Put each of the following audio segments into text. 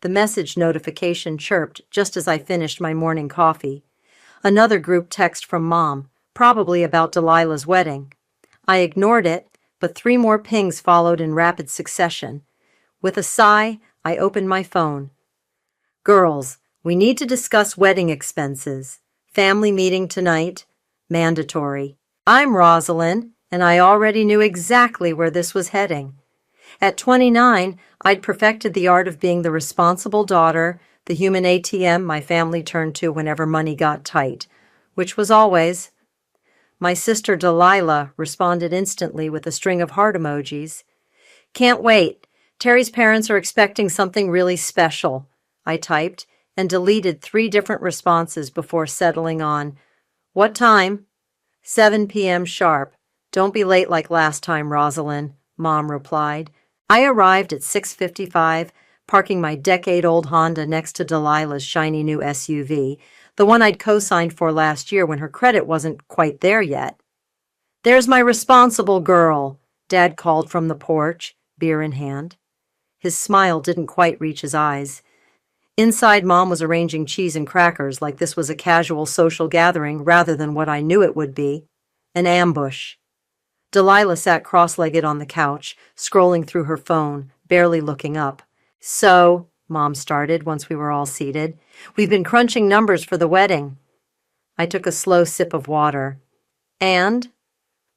The message notification chirped just as I finished my morning coffee. Another group text from Mom, probably about Delilah's wedding. I ignored it, but 3 more pings followed in rapid succession. With a sigh, I opened my phone. Girls, we need to discuss wedding expenses. Family meeting tonight. Mandatory. I'm Rosalind, and I already knew exactly where this was heading. At 29, I'd perfected the art of being the responsible daughter, the human ATM my family turned to whenever money got tight, which was always. My sister Delilah responded instantly with a string of heart emojis. Can't wait. Terry's parents are expecting something really special, I typed, and deleted 3 different responses before settling on, what time? 7 p.m. sharp. Don't be late like last time, Rosalind, Mom replied. I arrived at 6:55, parking my decade-old Honda next to Delilah's shiny new SUV, the one I'd co-signed for last year when her credit wasn't quite there yet. There's my responsible girl, Dad called from the porch, beer in hand. His smile didn't quite reach his eyes. Inside, Mom was arranging cheese and crackers like this was a casual social gathering rather than what I knew it would be, an ambush. Delilah sat cross-legged on the couch, scrolling through her phone, barely looking up. So, Mom started once we were all seated, we've been crunching numbers for the wedding. I took a slow sip of water. And?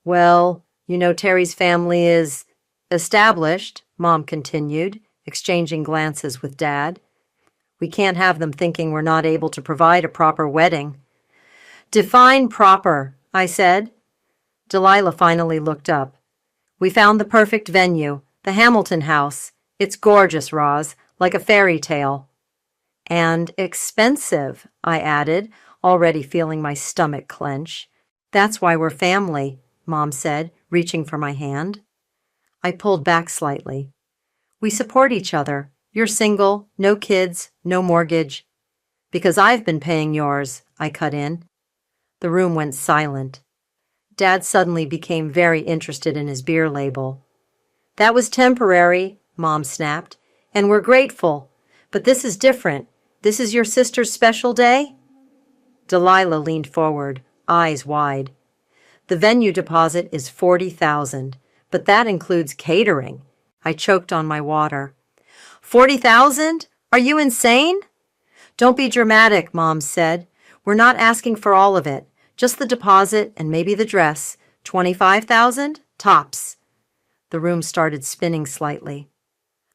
Well, you know Terry's family is established, Mom continued, exchanging glances with Dad. We can't have them thinking we're not able to provide a proper wedding. Define proper, I said. Delilah finally looked up. We found the perfect venue, the Hamilton House. It's gorgeous, Roz, like a fairy tale. And expensive, I added, already feeling my stomach clench. That's why we're family, Mom said, reaching for my hand. I pulled back slightly. We support each other. You're single, no kids, no mortgage. Because I've been paying yours, I cut in. The room went silent. Dad suddenly became very interested in his beer label. That was temporary, Mom snapped, and we're grateful. But this is different. This is your sister's special day? Delilah leaned forward, eyes wide. The venue deposit is $40,000, but that includes catering. I choked on my water. $40,000? Are you insane? Don't be dramatic, Mom said. We're not asking for all of it. Just the deposit and maybe the dress. $25,000? Tops. The room started spinning slightly.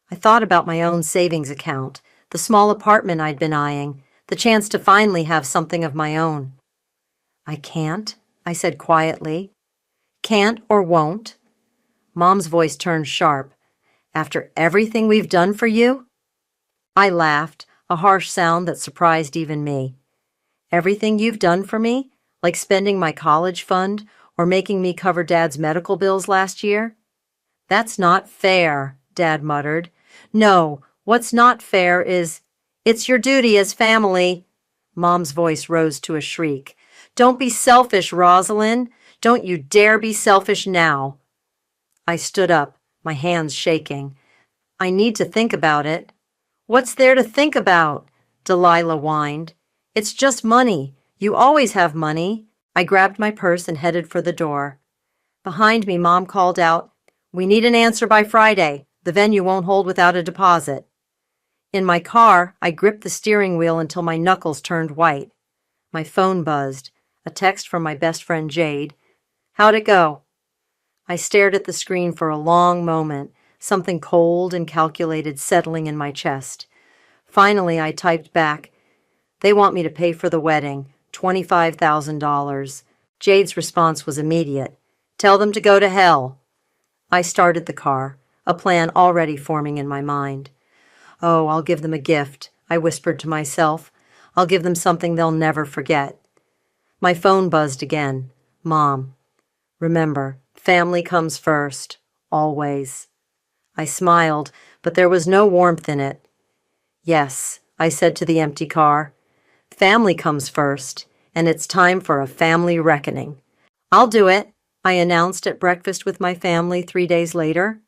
I thought about my own savings account, the small apartment I'd been eyeing, the chance to finally have something of my own. I can't, I said quietly. Can't or won't. Mom's voice turned sharp. After everything we've done for you? I laughed, a harsh sound that surprised even me. Everything you've done for me? Like spending my college fund or making me cover Dad's medical bills last year? That's not fair, Dad muttered. No, what's not fair is, it's your duty as family. Mom's voice rose to a shriek. Don't be selfish, Rosalind. Don't you dare be selfish now. I stood up, my hands shaking. I need to think about it. What's there to think about? Delilah whined. It's just money. You always have money. I grabbed my purse and headed for the door. Behind me, Mom called out, We need an answer by Friday. The venue won't hold without a deposit. In my car, I gripped the steering wheel until my knuckles turned white. My phone buzzed. A text from my best friend Jade. How'd it go? I stared at the screen for a long moment, something cold and calculated settling in my chest. Finally, I typed back, They want me to pay for the wedding, $25,000. Jade's response was immediate. Tell them to go to hell. I started the car, a plan already forming in my mind. Oh, I'll give them a gift, I whispered to myself. I'll give them something they'll never forget. My phone buzzed again. Mom. Remember, family comes first, always. I smiled, but there was no warmth in it. Yes, I said to the empty car. Family comes first, and it's time for a family reckoning. I'll do it, I announced at breakfast with my family 3 days later.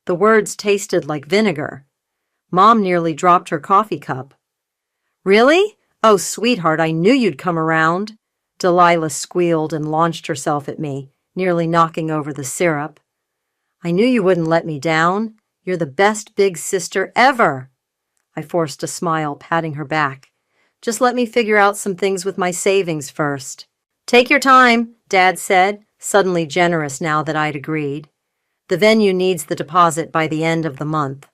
The words tasted like vinegar. Mom nearly dropped her coffee cup. Really? Oh, sweetheart, I knew you'd come around. Delilah squealed and launched herself at me, nearly knocking over the syrup. I knew you wouldn't let me down. You're the best big sister ever. I forced a smile, patting her back. Just let me figure out some things with my savings first. Take your time, Dad said, suddenly generous now that I'd agreed. The venue needs the deposit by the end of the month.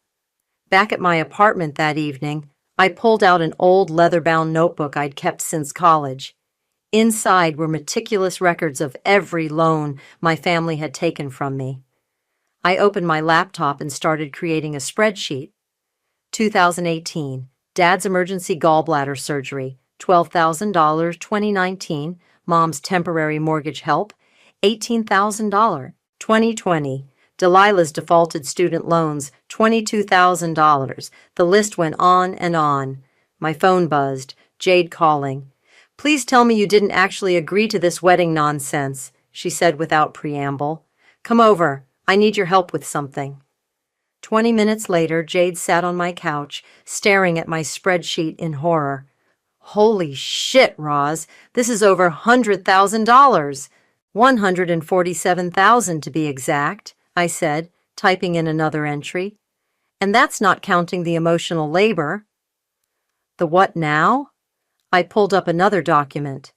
Back at my apartment that evening, I pulled out an old leather-bound notebook I'd kept since college. Inside were meticulous records of every loan my family had taken from me. I opened my laptop and started creating a spreadsheet. 2018, Dad's emergency gallbladder surgery, $12,000. 2019, Mom's temporary mortgage help, $18,000. 2020, Delilah's defaulted student loans, $22,000. The list went on and on. My phone buzzed, Jade calling. Please tell me you didn't actually agree to this wedding nonsense, she said without preamble. Come over. I need your help with something. 20 minutes later, Jade sat on my couch, staring at my spreadsheet in horror. Holy shit, Roz. This is over $100,000. $147,000 to be exact, I said, typing in another entry. And that's not counting the emotional labor. The what now? I pulled up another document.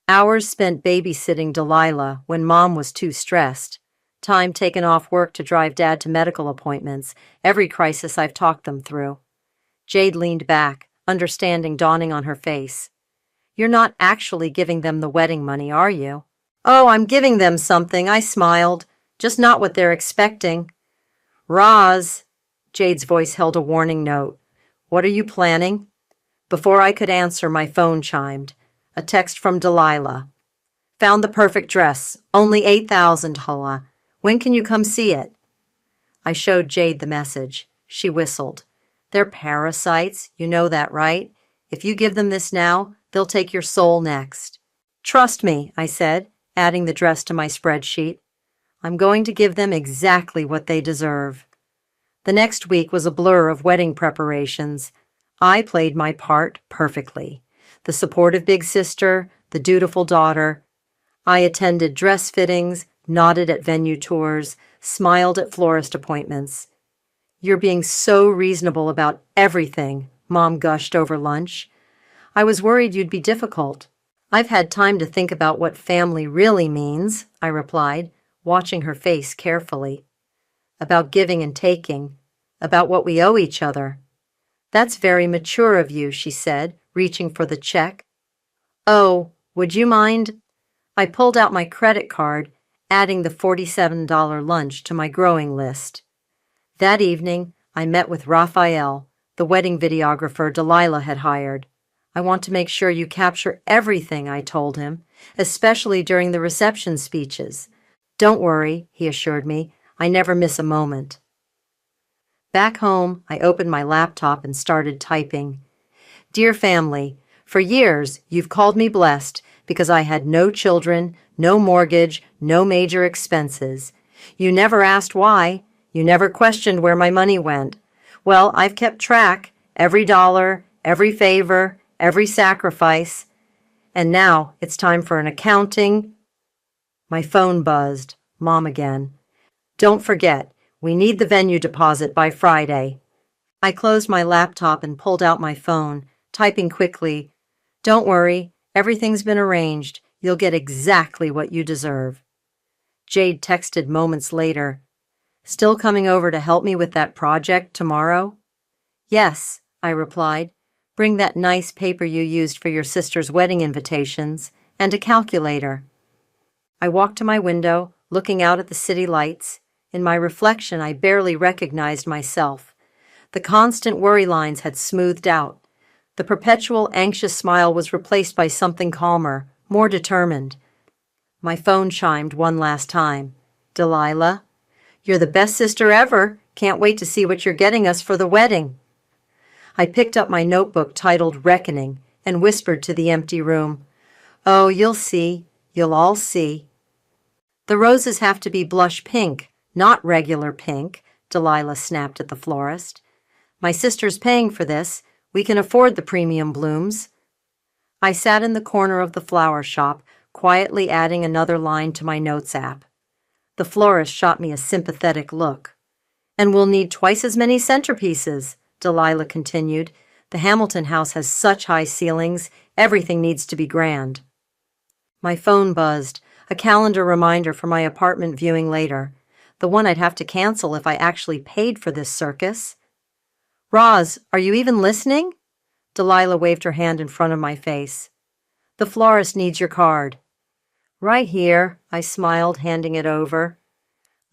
Hours spent babysitting Delilah when Mom was too stressed. Time taken off work to drive Dad to medical appointments, every crisis I've talked them through. Jade leaned back, understanding dawning on her face. You're not actually giving them the wedding money, are you? Oh, I'm giving them something, I smiled. Just not what they're expecting. Roz, Jade's voice held a warning note. What are you planning? Before I could answer, my phone chimed. A text from Delilah. Found the perfect dress. Only $8,000. When can you come see it? I showed Jade the message. She whistled. They're parasites, you know that, right? If you give them this now, they'll take your soul next. Trust me, I said, adding the dress to my spreadsheet. I'm going to give them exactly what they deserve. The next week was a blur of wedding preparations. I played my part perfectly. The supportive big sister, the dutiful daughter. I attended dress fittings, nodded at venue tours, smiled at florist appointments. You're being so reasonable about everything, Mom gushed over lunch. I was worried you'd be difficult. I've had time to think about what family really means, I replied, watching her face carefully. About giving and taking, about what we owe each other. That's very mature of you, she said, reaching for the check. Oh, would you mind? I pulled out my credit card, adding the $47 lunch to my growing list. That evening, I met with Raphael, the wedding videographer Delilah had hired. I want to make sure you capture everything, I told him, especially during the reception speeches. Don't worry, he assured me. I never miss a moment. Back home, I opened my laptop and started typing. Dear family, for years, you've called me blessed because I had no children, no mortgage, no major expenses. You never asked why. You never questioned where my money went. Well, I've kept track, every dollar, every favor, every sacrifice. And now it's time for an accounting. My phone buzzed. Mom again. Don't forget, we need the venue deposit by Friday. I closed my laptop and pulled out my phone, typing quickly. Don't worry, everything's been arranged. You'll get exactly what you deserve. Jade texted moments later. Still coming over to help me with that project tomorrow? Yes, I replied. Bring that nice paper you used for your sister's wedding invitations and a calculator. I walked to my window, looking out at the city lights. In my reflection, I barely recognized myself. The constant worry lines had smoothed out. The perpetual anxious smile was replaced by something calmer, more determined. My phone chimed one last time. Delilah? You're the best sister ever. Can't wait to see what you're getting us for the wedding. I picked up my notebook titled Reckoning and whispered to the empty room. Oh, you'll see. You'll all see. The roses have to be blush pink, not regular pink, Delilah snapped at the florist. My sister's paying for this. We can afford the premium blooms. I sat in the corner of the flower shop, quietly adding another line to my notes app. The florist shot me a sympathetic look. And we'll need twice as many centerpieces, Delilah continued. The Hamilton house has such high ceilings, everything needs to be grand. My phone buzzed, a calendar reminder for my apartment viewing later, the one I'd have to cancel if I actually paid for this circus. Roz, are you even listening? Delilah waved her hand in front of my face. The florist needs your card. Right here, I smiled, handing it over.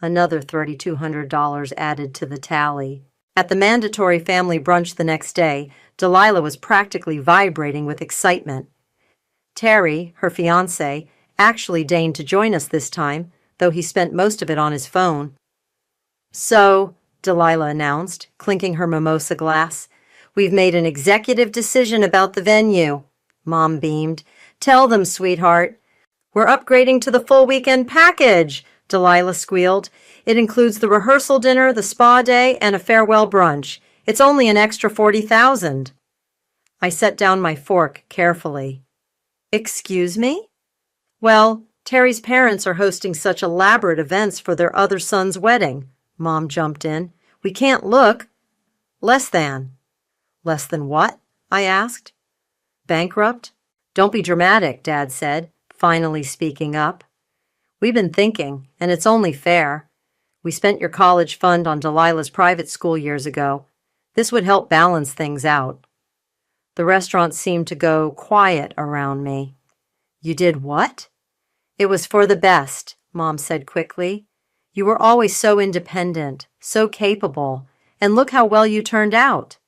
Another $3,200 added to the tally. At the mandatory family brunch the next day, Delilah was practically vibrating with excitement. Terry, her fiancé, actually deigned to join us this time, though he spent most of it on his phone. So, Delilah announced, clinking her mimosa glass, we've made an executive decision about the venue. Mom beamed. Tell them, sweetheart. We're upgrading to the full weekend package, Delilah squealed. It includes the rehearsal dinner, the spa day, and a farewell brunch. It's only an extra $40,000. I set down my fork carefully. Excuse me? Well, Terry's parents are hosting such elaborate events for their other son's wedding. Mom jumped in. We can't look. Less than. Less than what? I asked. Bankrupt? Don't be dramatic, Dad said, finally speaking up. We've been thinking, and it's only fair. We spent your college fund on Delilah's private school years ago. This would help balance things out. The restaurant seemed to go quiet around me. You did what? It was for the best, Mom said quickly. You were always so independent, so capable, and look how well you turned out.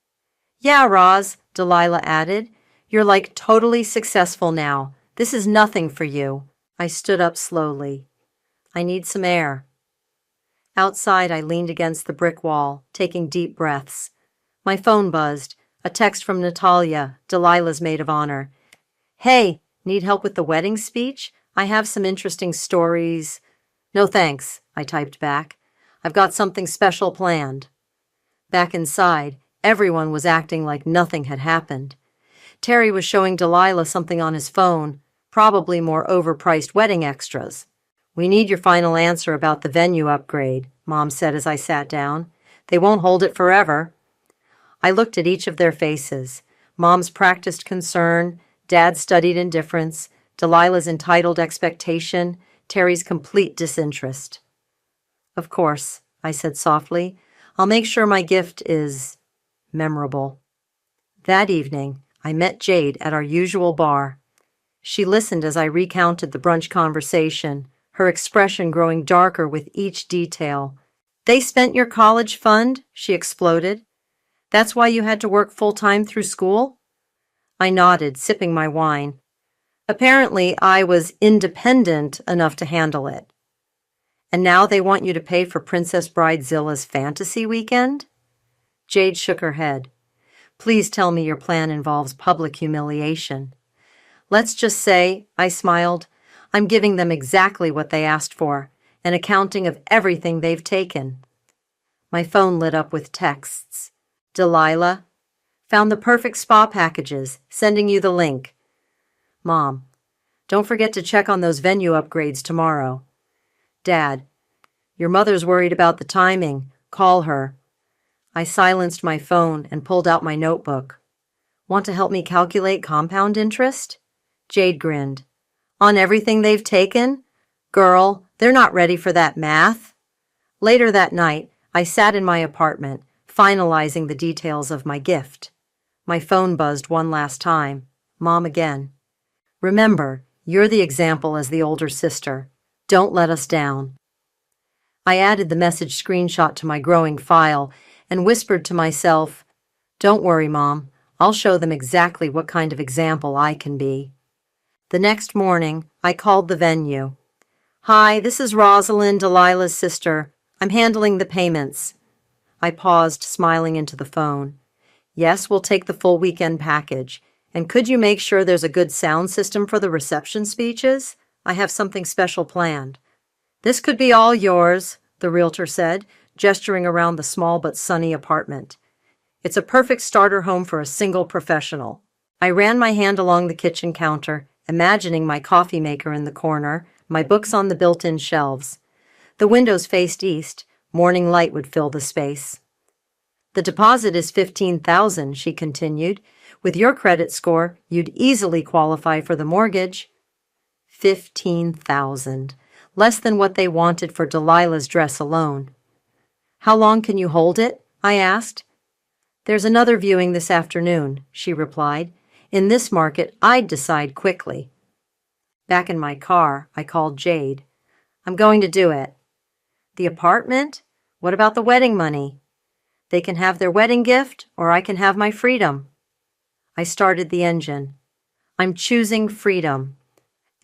Yeah, Roz, Delilah added. You're like totally successful now. This is nothing for you. I stood up slowly. I need some air. Outside, I leaned against the brick wall, taking deep breaths. My phone buzzed. A text from Natalia, Delilah's maid of honor. Hey, need help with the wedding speech? I have some interesting stories. No thanks, I typed back. I've got something special planned. Back inside, everyone was acting like nothing had happened. Terry was showing Delilah something on his phone, probably more overpriced wedding extras. We need your final answer about the venue upgrade, Mom said as I sat down. They won't hold it forever. I looked at each of their faces. Mom's practiced concern, Dad's studied indifference, Delilah's entitled expectation, Terry's complete disinterest. Of course, I said softly. I'll make sure my gift is memorable. That evening, I met Jade at our usual bar. She listened as I recounted the brunch conversation, her expression growing darker with each detail. They spent your college fund? She exploded. That's why you had to work full-time through school? I nodded, sipping my wine. Apparently, I was independent enough to handle it. And now they want you to pay for Princess Bridezilla's fantasy weekend? Jade shook her head. Please tell me your plan involves public humiliation. Let's just say, I smiled, I'm giving them exactly what they asked for, an accounting of everything they've taken. My phone lit up with texts. Delilah, found the perfect spa packages, sending you the link. Mom, don't forget to check on those venue upgrades tomorrow. Dad, your mother's worried about the timing. Call her. I silenced my phone and pulled out my notebook. Want to help me calculate compound interest? Jade grinned. On everything they've taken? Girl, they're not ready for that math. Later that night, I sat in my apartment, finalizing the details of my gift. My phone buzzed one last time. Mom again. Remember, you're the example as the older sister. Don't let us down. I added the message screenshot to my growing file and whispered to myself, Don't worry, Mom. I'll show them exactly what kind of example I can be. The next morning, I called the venue. Hi, this is Rosalind, Delilah's sister. I'm handling the payments. I paused, smiling into the phone. Yes, we'll take the full weekend package. And could you make sure there's a good sound system for the reception speeches? I have something special planned. This could be all yours, the realtor said, gesturing around the small but sunny apartment. It's a perfect starter home for a single professional. I ran my hand along the kitchen counter, imagining my coffee maker in the corner, my books on the built-in shelves. The windows faced east. Morning light would fill the space. The deposit is $15,000, she continued. With your credit score, you'd easily qualify for the mortgage. $15,000. Less than what they wanted for Delilah's dress alone. How long can you hold it? I asked. There's another viewing this afternoon, she replied. In this market, I'd decide quickly. Back in my car, I called Jade. I'm going to do it. The apartment? What about the wedding money? They can have their wedding gift, or I can have my freedom. I started the engine. I'm choosing freedom.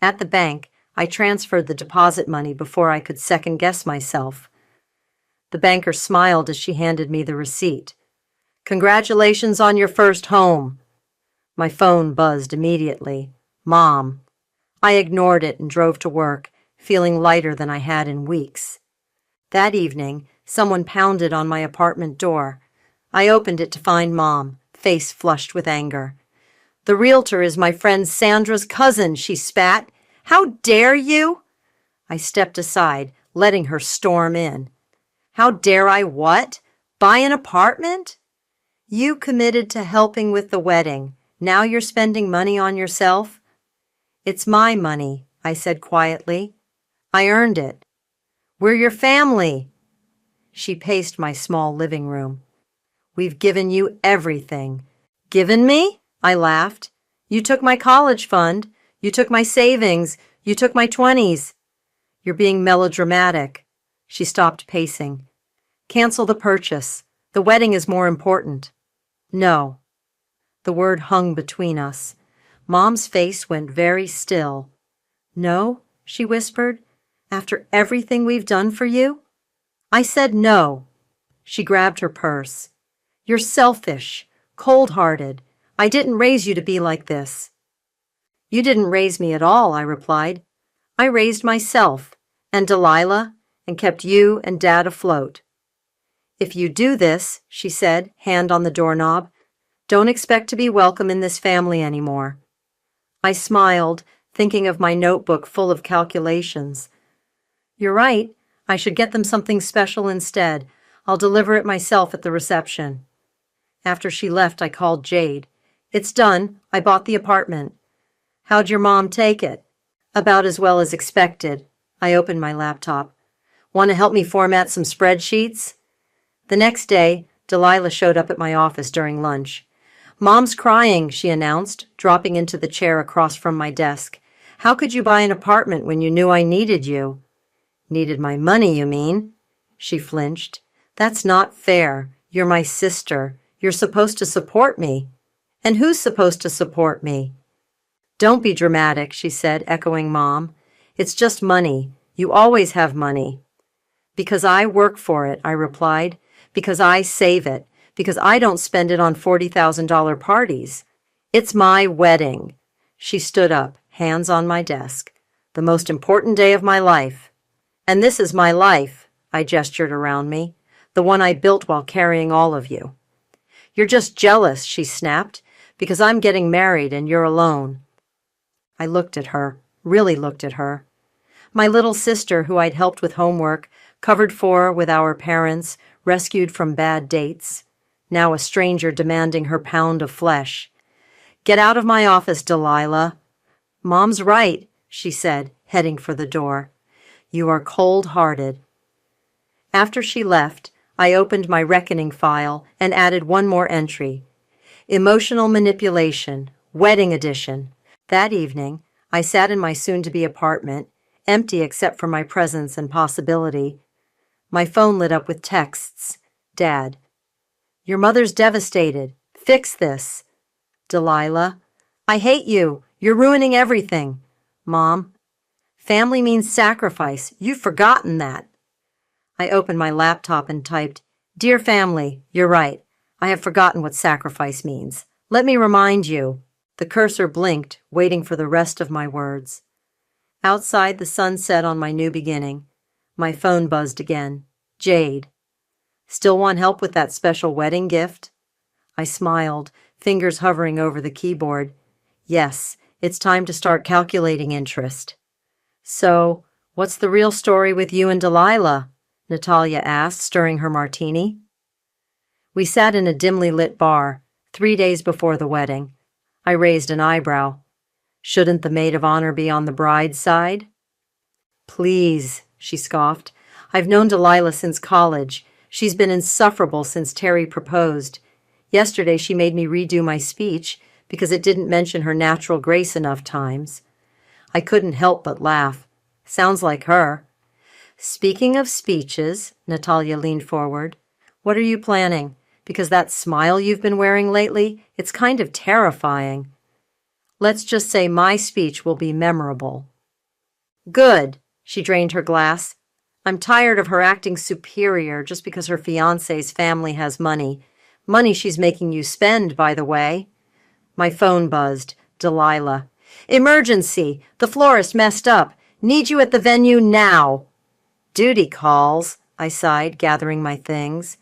At the bank, I transferred the deposit money before I could second-guess myself. The banker smiled as she handed me the receipt. Congratulations on your first home. My phone buzzed immediately. Mom. I ignored it and drove to work, feeling lighter than I had in weeks. That evening, someone pounded on my apartment door. I opened it to find Mom, face flushed with anger. The realtor is my friend Sandra's cousin, she spat. How dare you? I stepped aside, letting her storm in. How dare I what? Buy an apartment? You committed to helping with the wedding. Now you're spending money on yourself? It's my money, I said quietly. I earned it. We're your family. She paced my small living room. We've given you everything. Given me? I laughed. You took my college fund. You took my savings. You took my 20s. You're being melodramatic. She stopped pacing. Cancel the purchase. The wedding is more important. No. The word hung between us. Mom's face went very still. No, she whispered, after everything we've done for you? I said no. She grabbed her purse. You're selfish, cold-hearted. I didn't raise you to be like this. You didn't raise me at all, I replied. I raised myself, and Delilah, and kept you and Dad afloat. If you do this, she said, hand on the doorknob, don't expect to be welcome in this family anymore. I smiled, thinking of my notebook full of calculations. You're right. I should get them something special instead. I'll deliver it myself at the reception. After she left, I called Jade. It's done. I bought the apartment. How'd your mom take it? About as well as expected. I opened my laptop. Want to help me format some spreadsheets? The next day, Delilah showed up at my office during lunch. Mom's crying, she announced, dropping into the chair across from my desk. How could you buy an apartment when you knew I needed you? Needed my money, you mean? She flinched. That's not fair. You're my sister. You're supposed to support me. And who's supposed to support me? Don't be dramatic, she said, echoing Mom. It's just money. You always have money. Because I work for it, I replied. Because I save it. Because I don't spend it on $40,000 parties. It's my wedding. She stood up, hands on my desk. The most important day of my life. And this is my life, I gestured around me. The one I built while carrying all of you. You're just jealous, she snapped, because I'm getting married and you're alone. I looked at her, really looked at her. My little sister, who I'd helped with homework, covered for with our parents, rescued from bad dates. Now a stranger demanding her pound of flesh. Get out of my office, Delilah. Mom's right, she said, heading for the door. You are cold-hearted. After she left, I opened my reckoning file and added one more entry. Emotional manipulation, wedding edition. That evening, I sat in my soon-to-be apartment, empty except for my presence and possibility. My phone lit up with texts. Dad. Your mother's devastated. Fix this. Delilah. I hate you. You're ruining everything. Mom. Family means sacrifice. You've forgotten that. I opened my laptop and typed, Dear family, you're right. I have forgotten what sacrifice means. Let me remind you. The cursor blinked, waiting for the rest of my words. Outside, the sun set on my new beginning. My phone buzzed again. Jade. Still want help with that special wedding gift? I smiled, fingers hovering over the keyboard. Yes, it's time to start calculating interest. So, what's the real story with you and Delilah? Natalia asked, stirring her martini. We sat in a dimly lit bar, 3 days before the wedding. I raised an eyebrow. Shouldn't the maid of honor be on the bride's side? Please, she scoffed. I've known Delilah since college. She's been insufferable since Terry proposed. Yesterday she made me redo my speech because it didn't mention her natural grace enough times. I couldn't help but laugh. Sounds like her. Speaking of speeches, Natalia leaned forward. What are you planning? Because that smile you've been wearing lately, it's kind of terrifying. Let's just say my speech will be memorable. Good. She drained her glass. I'm tired of her acting superior just because her fiancé's family has money. Money she's making you spend, by the way. My phone buzzed. Delilah. Emergency! The florist messed up. Need you at the venue now. Duty calls, I sighed, gathering my things.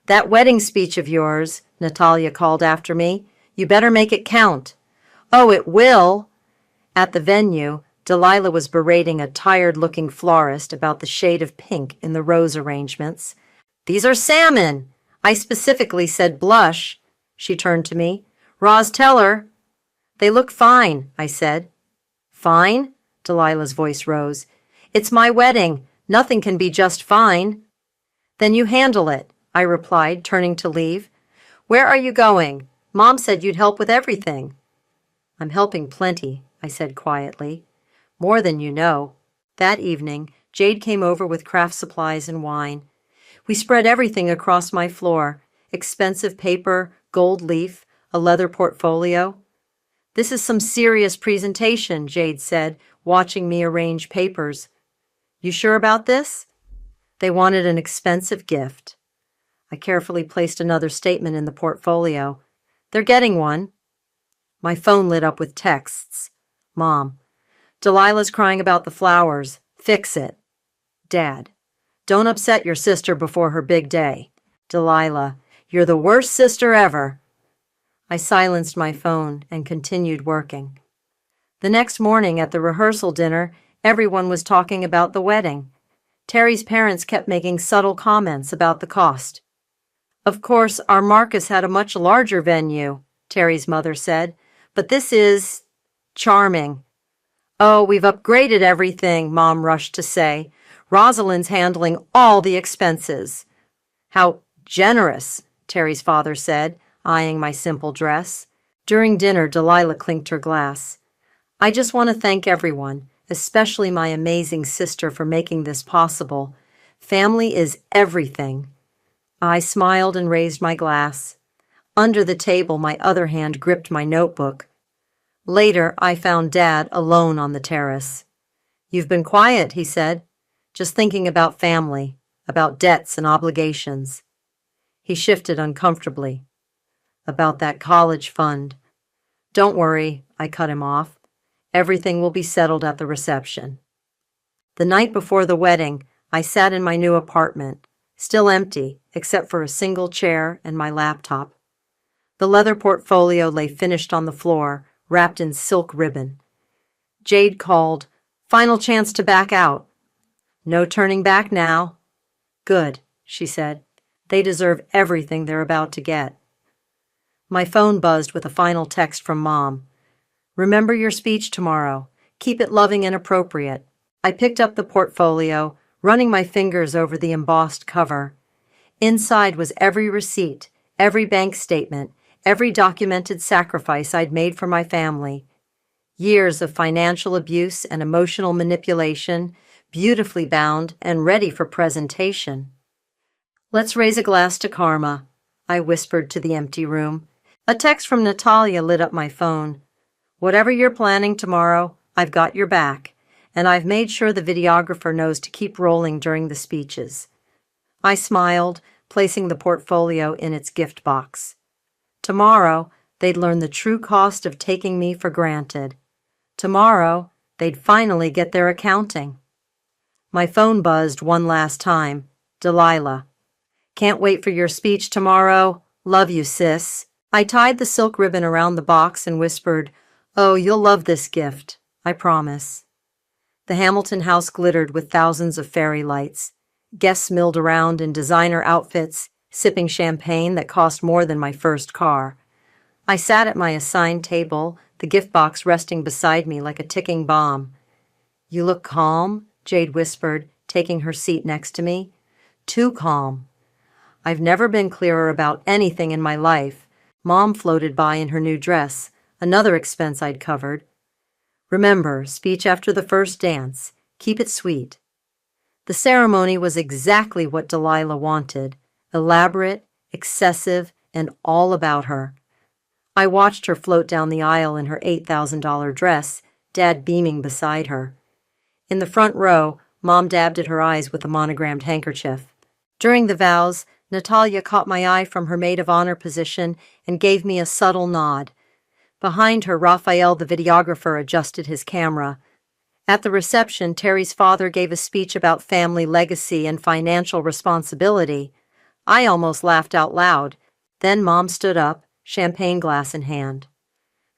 That wedding speech of yours, Natalia called after me. You better make it count. Oh, it will. At the venue, Delilah was berating a tired-looking florist about the shade of pink in the rose arrangements. These are salmon. I specifically said blush. She turned to me. Roz, tell her. They look fine, I said. Fine? Delilah's voice rose. It's my wedding. Nothing can be just fine. Then you handle it, I replied, turning to leave. Where are you going? Mom said you'd help with everything. I'm helping plenty, I said quietly. More than you know. That evening, Jade came over with craft supplies and wine. We spread everything across my floor. Expensive paper, gold leaf, a leather portfolio. This is some serious presentation, Jade said, watching me arrange papers. You sure about this? They wanted an expensive gift. I carefully placed another statement in the portfolio. They're getting one. My phone lit up with texts. Mom. Delilah's crying about the flowers. Fix it. Dad. Don't upset your sister before her big day. Delilah. You're the worst sister ever. I silenced my phone and continued working. The next morning at the rehearsal dinner, everyone was talking about the wedding. Terry's parents kept making subtle comments about the cost. Of course, our Marcus had a much larger venue, Terry's mother said, but this is charming. Oh, we've upgraded everything, Mom rushed to say. Rosalind's handling all the expenses. How generous, Terry's father said, eyeing my simple dress. During dinner, Delilah clinked her glass. I just want to thank everyone, especially my amazing sister, for making this possible. Family is everything. I smiled and raised my glass. Under the table, my other hand gripped my notebook. Later, I found Dad alone on the terrace. You've been quiet, he said. Just thinking about family, about debts and obligations. He shifted uncomfortably. About that college fund. Don't worry, I cut him off. Everything will be settled at the reception. The night before the wedding, I sat in my new apartment, still empty except for a single chair and my laptop. The leather portfolio lay finished on the floor, wrapped in silk ribbon. Jade called, "Final chance to back out." "No turning back now." "Good," she said. "They deserve everything they're about to get." My phone buzzed with a final text from Mom. "Remember your speech tomorrow. Keep it loving and appropriate." I picked up the portfolio, running my fingers over the embossed cover. Inside was every receipt, every bank statement, every documented sacrifice I'd made for my family. Years of financial abuse and emotional manipulation, beautifully bound and ready for presentation. "Let's raise a glass to karma," I whispered to the empty room. A text from Natalia lit up my phone. "Whatever you're planning tomorrow, I've got your back, and I've made sure the videographer knows to keep rolling during the speeches." I smiled, placing the portfolio in its gift box. Tomorrow, they'd learn the true cost of taking me for granted. Tomorrow, they'd finally get their accounting. My phone buzzed one last time. "Delilah. Can't wait for your speech tomorrow. Love you, sis. I tied the silk ribbon around the box and whispered, "Oh, you'll love this gift. I promise." The Hamilton house glittered with thousands of fairy lights. Guests milled around in designer outfits, sipping champagne that cost more than my first car. I sat at my assigned table, the gift box resting beside me like a ticking bomb. "You look calm," Jade whispered, taking her seat next to me. "Too calm." I've never been clearer about anything in my life. Mom floated by in her new dress, another expense I'd covered. "Remember, speech after the first dance. Keep it sweet." The ceremony was exactly what Delilah wanted, elaborate, excessive, and all about her. I watched her float down the aisle in her $8,000 dress, Dad beaming beside her. In the front row, Mom dabbed at her eyes with a monogrammed handkerchief. During the vows, Natalia caught my eye from her maid of honor position and gave me a subtle nod. Behind her, Raphael, the videographer, adjusted his camera. At the reception, Terry's father gave a speech about family legacy and financial responsibility. I almost laughed out loud. Then Mom stood up, champagne glass in hand.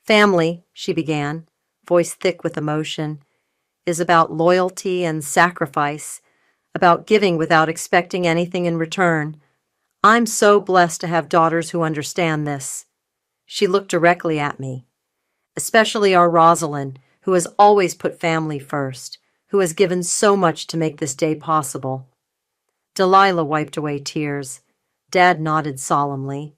"Family," she began, voice thick with emotion, "is about loyalty and sacrifice, about giving without expecting anything in return. I'm so blessed to have daughters who understand this." She looked directly at me. "Especially our Rosalind, who has always put family first, who has given so much to make this day possible." Delilah wiped away tears. Dad nodded solemnly.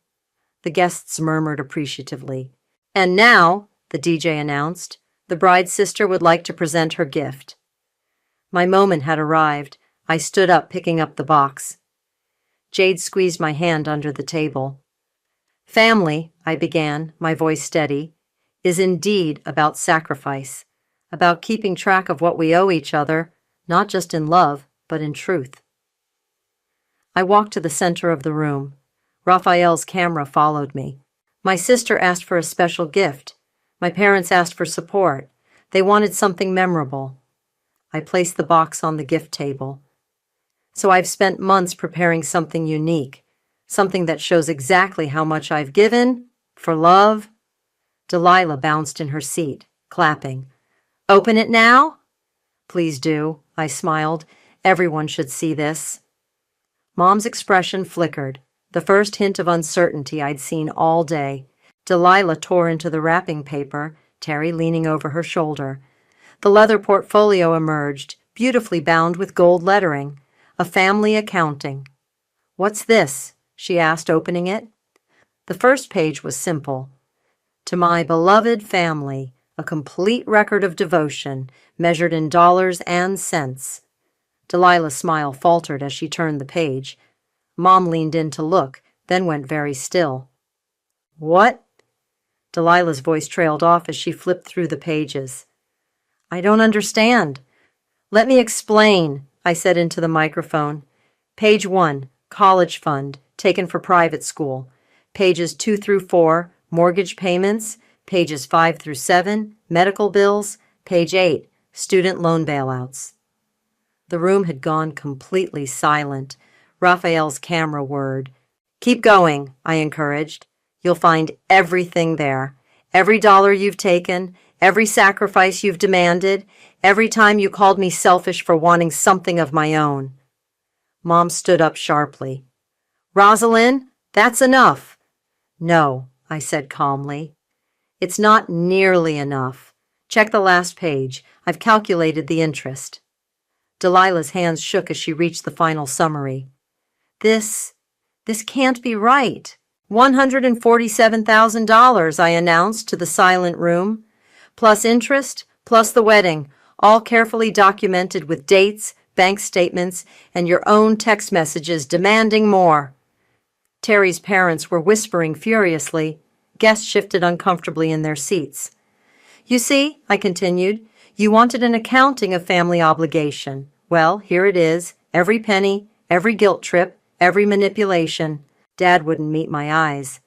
The guests murmured appreciatively. "And now," the DJ announced, "the bride's sister would like to present her gift." My moment had arrived. I stood up, picking up the box. Jade squeezed my hand under the table. "Family," I began, my voice steady, "is indeed about sacrifice, about keeping track of what we owe each other, not just in love, but in truth." I walked to the center of the room. Raphael's camera followed me. My sister asked for a special gift. My parents asked for support. They wanted something memorable. I placed the box on the gift table. So I've spent months preparing something unique, something that shows exactly how much I've given, for love. Delilah bounced in her seat, clapping. "Open it now?" "Please do," I smiled. "Everyone should see this." Mom's expression flickered, the first hint of uncertainty I'd seen all day. Delilah tore into the wrapping paper, Terry leaning over her shoulder. The leather portfolio emerged, beautifully bound with gold lettering. A family accounting. "What's this?" she asked, opening it. The first page was simple. "To my beloved family, a complete record of devotion, measured in dollars and cents." Delilah's smile faltered as she turned the page. Mom leaned in to look, then went very still. "What?" Delilah's voice trailed off as she flipped through the pages. "I don't understand." "Let me explain," I said into the microphone. "Page 1, college fund, taken for private school. Pages 2 through 4, mortgage payments. Pages 5 through 7, medical bills. Page 8, student loan bailouts." The room had gone completely silent. Raphael's camera whirred. "Keep going," I encouraged. "You'll find everything there. Every dollar you've taken, every sacrifice you've demanded, every time you called me selfish for wanting something of my own." Mom stood up sharply. "Rosalind, that's enough." "No," I said calmly. "It's not nearly enough. Check the last page. I've calculated the interest." Delilah's hands shook as she reached the final summary. This can't be right." $147,000, I announced to the silent room. "Plus interest, plus the wedding, all carefully documented with dates, bank statements, and your own text messages demanding more." Terry's parents were whispering furiously. Guests shifted uncomfortably in their seats. "You see," I continued, "you wanted an accounting of family obligation. Well, here it is, every penny, every guilt trip, every manipulation." Dad wouldn't meet my eyes.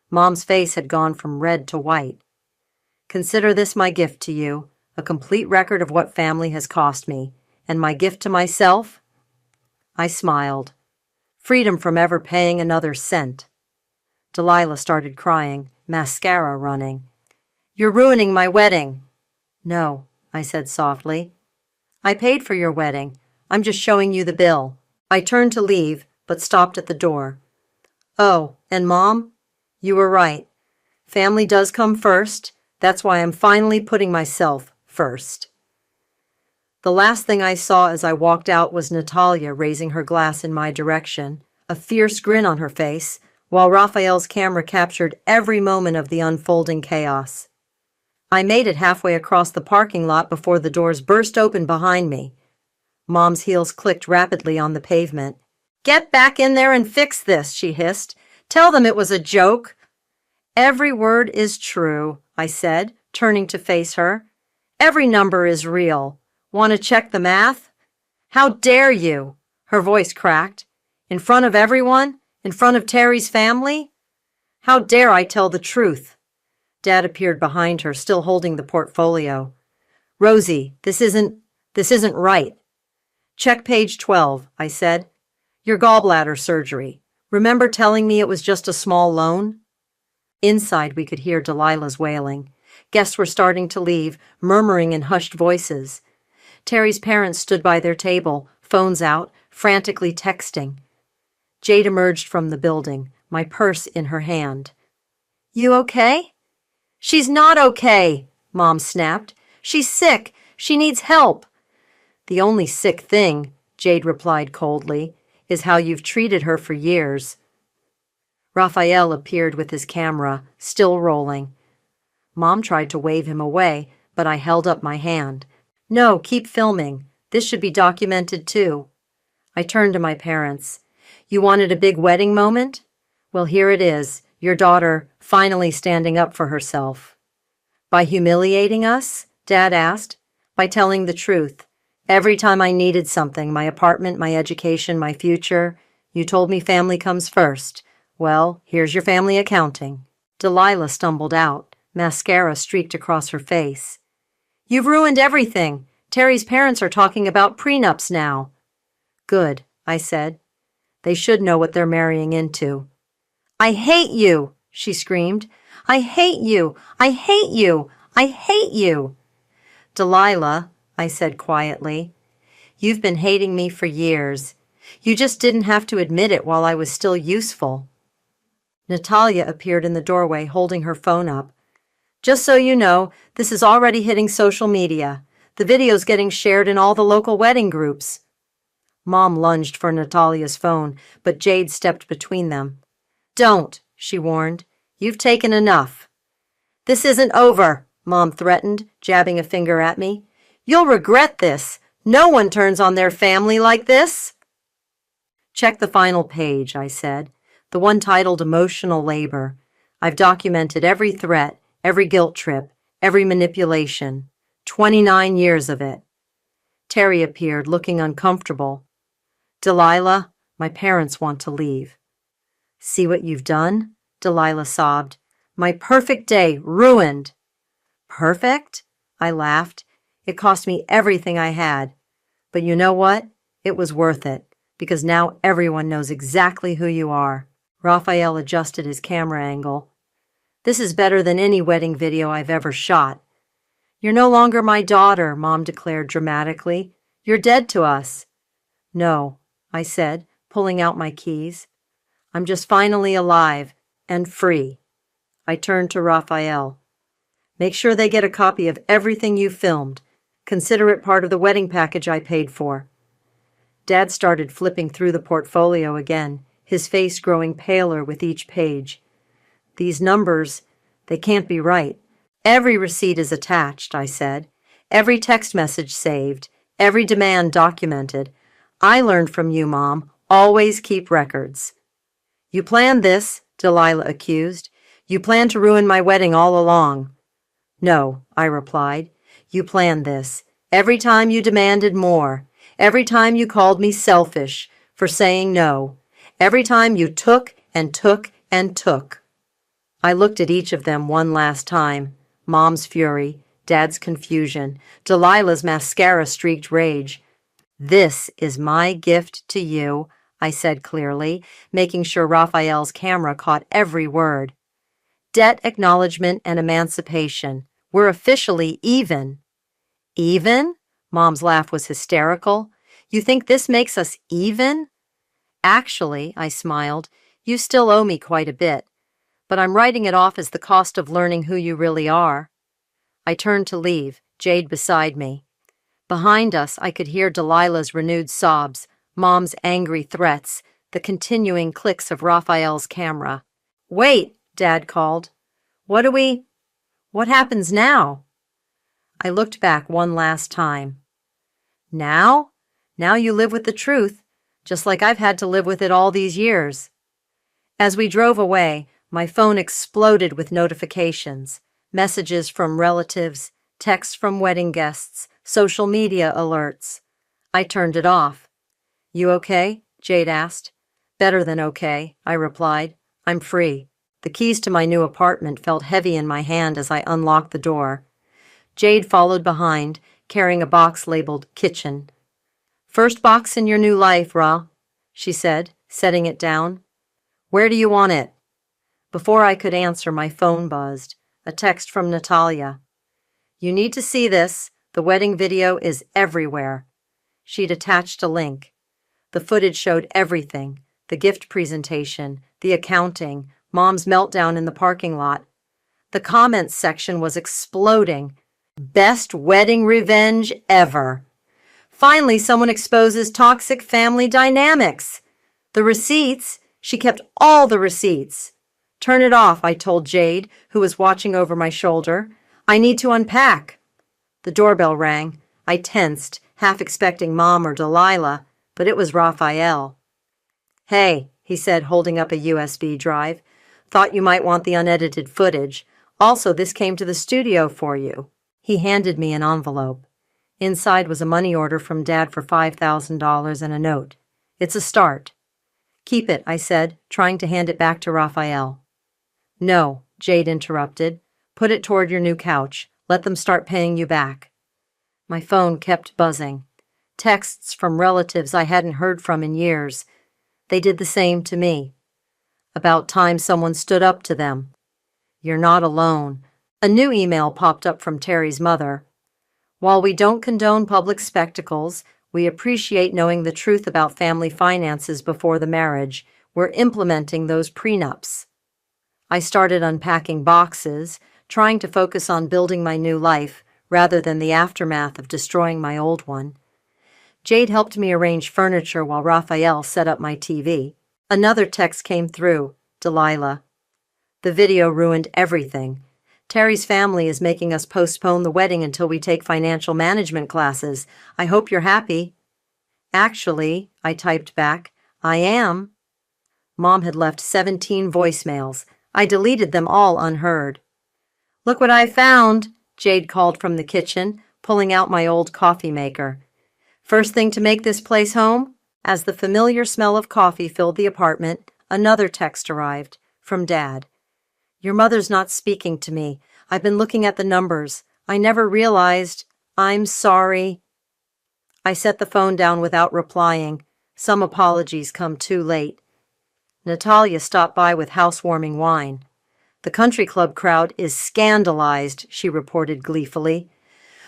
Mom's face had gone from red to white. "Consider this my gift to you, a complete record of what family has cost me. And my gift to myself?" I smiled. "Freedom from ever paying another cent." Delilah started crying, mascara running. "You're ruining my wedding." "No," I said softly. "I paid for your wedding. I'm just showing you the bill." I turned to leave, but stopped at the door. "Oh, and Mom? You were right. Family does come first. That's why I'm finally putting myself first." The last thing I saw as I walked out was Natalia raising her glass in my direction, a fierce grin on her face, while Raphael's camera captured every moment of the unfolding chaos. I made it halfway across the parking lot before the doors burst open behind me. Mom's heels clicked rapidly on the pavement. "Get back in there and fix this," she hissed. "Tell them it was a joke." "Every word is true," I said, turning to face her. "Every number is real. Want to check the math?" "How dare you?" Her voice cracked. "In front of everyone? In front of Terry's family? How dare I tell the truth?" Dad appeared behind her, still holding the portfolio. "Rosie, this isn't right." "Check page 12, I said. "Your gallbladder surgery. Remember telling me it was just a small loan?" Inside, we could hear Delilah's wailing. Guests were starting to leave, murmuring in hushed voices. Terry's parents stood by their table, phones out, frantically texting. Jade emerged from the building, my purse in her hand. "You okay?" "She's not okay," Mom snapped. "She's sick. She needs help." "The only sick thing," Jade replied coldly, "is how you've treated her for years." Raphael appeared with his camera, still rolling. Mom tried to wave him away, but I held up my hand. "No, keep filming. This should be documented too." I turned to my parents. "You wanted a big wedding moment? Well, here it is, your daughter finally standing up for herself." "By humiliating us?" Dad asked. "By telling the truth. Every time I needed something, my apartment, my education, my future, you told me family comes first. Well, here's your family accounting." Delilah stumbled out. Mascara streaked across her face. "You've ruined everything. Terry's parents are talking about prenups now." "Good," I said. "They should know what they're marrying into." "I hate you," she screamed. "I hate you. I hate you. I hate you." "Delilah," I said quietly, "you've been hating me for years. You just didn't have to admit it while I was still useful." Natalia appeared in the doorway holding her phone up. "Just so you know, this is already hitting social media. The video's getting shared in all the local wedding groups." Mom lunged for Natalia's phone, but Jade stepped between them. "Don't," she warned. "You've taken enough." "This isn't over," Mom threatened, jabbing a finger at me. "You'll regret this. No one turns on their family like this." "Check the final page," I said, the one titled Emotional Labor. I've documented every threat, every guilt trip, every manipulation. 29 years of it. Terry appeared, looking uncomfortable. "Delilah, my parents want to leave." "See what you've done?" Delilah sobbed. "My perfect day ruined." "Perfect?" I laughed. "It cost me everything I had. But you know what? It was worth it, because now everyone knows exactly who you are." Raphael adjusted his camera angle. "This is better than any wedding video I've ever shot." "You're no longer my daughter," Mom declared dramatically. "You're dead to us." "No," I said, pulling out my keys. "I'm just finally alive and free." I turned to Raphael. "Make sure they get a copy of everything you filmed. Consider it part of the wedding package I paid for." Dad started flipping through the portfolio again, his face growing paler with each page. "These numbers, they can't be right." "Every receipt is attached," I said. "Every text message saved. Every demand documented. I learned from you, Mom. Always keep records." "You planned this," Delilah accused. "You planned to ruin my wedding all along." "No," I replied. "You planned this. Every time you demanded more. Every time you called me selfish for saying no. Every time you took and took and took." I looked at each of them one last time. Mom's fury, Dad's confusion, Delilah's mascara-streaked rage. "This is my gift to you," I said clearly, making sure Raphael's camera caught every word. Debt acknowledgement and emancipation. We're officially even. Even? Mom's laugh was hysterical. You think this makes us even? Actually, I smiled, you still owe me quite a bit, but I'm writing it off as the cost of learning who you really are. I turned to leave, Jade beside me. Behind us, I could hear Delilah's renewed sobs, Mom's angry threats, the continuing clicks of Raphael's camera. Wait, Dad called. What happens now? I looked back one last time. Now? Now you live with the truth, just like I've had to live with it all these years. As we drove away, my phone exploded with notifications, messages from relatives, texts from wedding guests, social media alerts. I turned it off. You okay? Jade asked. Better than okay, I replied. I'm free. The keys to my new apartment felt heavy in my hand as I unlocked the door. Jade followed behind, carrying a box labeled kitchen. First box in your new life, Ra, she said, setting it down. Where do you want it? Before I could answer, my phone buzzed. A text from Natalia. You need to see this. The wedding video is everywhere. She'd attached a link. The footage showed everything. The gift presentation, the accounting, Mom's meltdown in the parking lot. The comments section was exploding. Best wedding revenge ever. Finally, someone exposes toxic family dynamics. The receipts, she kept all the receipts. Turn it off, I told Jade, who was watching over my shoulder. I need to unpack. The doorbell rang. I tensed, half expecting Mom or Delilah, but it was Raphael. Hey, he said, holding up a USB drive. Thought you might want the unedited footage. Also, this came to the studio for you. He handed me an envelope. Inside was a money order from Dad for $5,000 and a note. It's a start. Keep it, I said, trying to hand it back to Raphael. No, Jade interrupted. Put it toward your new couch. Let them start paying you back. My phone kept buzzing. Texts from relatives I hadn't heard from in years. They did the same to me. About time someone stood up to them. You're not alone. A new email popped up from Terry's mother. While we don't condone public spectacles, we appreciate knowing the truth about family finances before the marriage. We're implementing those prenups. I started unpacking boxes, trying to focus on building my new life rather than the aftermath of destroying my old one. Jade helped me arrange furniture while Raphael set up my TV. Another text came through, Delilah. The video ruined everything. Terry's family is making us postpone the wedding until we take financial management classes. I hope you're happy. Actually, I typed back, I am. Mom had left 17 voicemails. I deleted them all unheard. Look what I found, Jade called from the kitchen, pulling out my old coffee maker. First thing to make this place home? As the familiar smell of coffee filled the apartment, another text arrived, from Dad. Your mother's not speaking to me. I've been looking at the numbers. I never realized. I'm sorry. I set the phone down without replying. Some apologies come too late. Natalia stopped by with housewarming wine. The country club crowd is scandalized, she reported gleefully.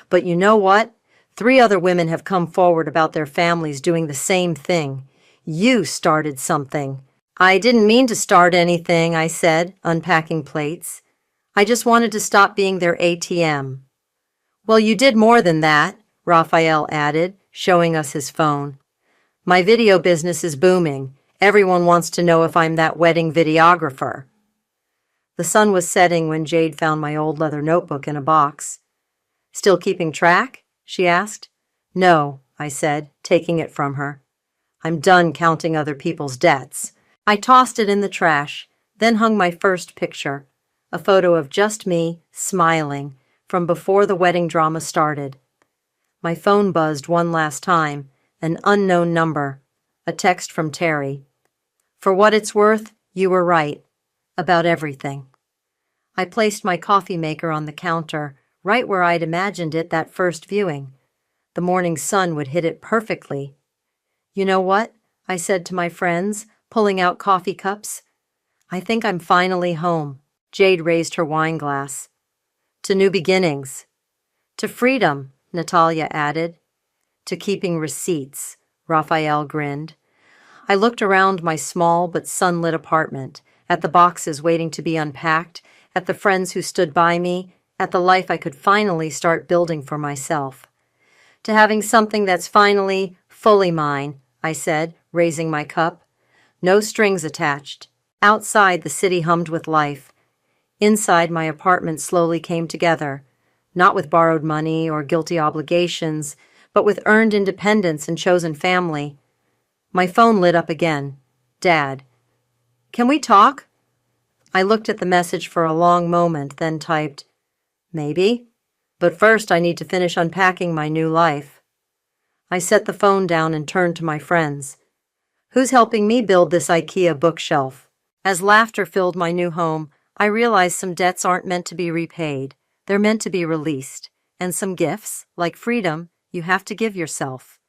But you know what? 3 other women have come forward about their families doing the same thing. You started something. I didn't mean to start anything, I said, unpacking plates. I just wanted to stop being their ATM. Well, you did more than that, Raphael added, showing us his phone. My video business is booming. Everyone wants to know if I'm that wedding videographer. The sun was setting when Jade found my old leather notebook in a box. Still keeping track? She asked. No, I said, taking it from her. I'm done counting other people's debts. I tossed it in the trash, then hung my first picture, a photo of just me, smiling, from before the wedding drama started. My phone buzzed one last time, an unknown number, a text from Terry. For what it's worth, you were right, about everything. I placed my coffee maker on the counter, right where I'd imagined it that first viewing. The morning sun would hit it perfectly. You know what? I said to my friends, pulling out coffee cups. I think I'm finally home. Jade raised her wine glass. To new beginnings. To freedom, Natalia added. To keeping receipts, Raphael grinned. I looked around my small but sunlit apartment, at the boxes waiting to be unpacked, at the friends who stood by me, at the life I could finally start building for myself. To having something that's finally, fully mine, I said, raising my cup. No strings attached. Outside, the city hummed with life. Inside, my apartment slowly came together, not with borrowed money or guilty obligations, but with earned independence and chosen family. My phone lit up again. Dad. Can we talk? I looked at the message for a long moment, then typed, maybe. But first I need to finish unpacking my new life. I set the phone down and turned to my friends. Who's helping me build this IKEA bookshelf? As laughter filled my new home, I realized some debts aren't meant to be repaid. They're meant to be released. And some gifts, like freedom, you have to give yourself.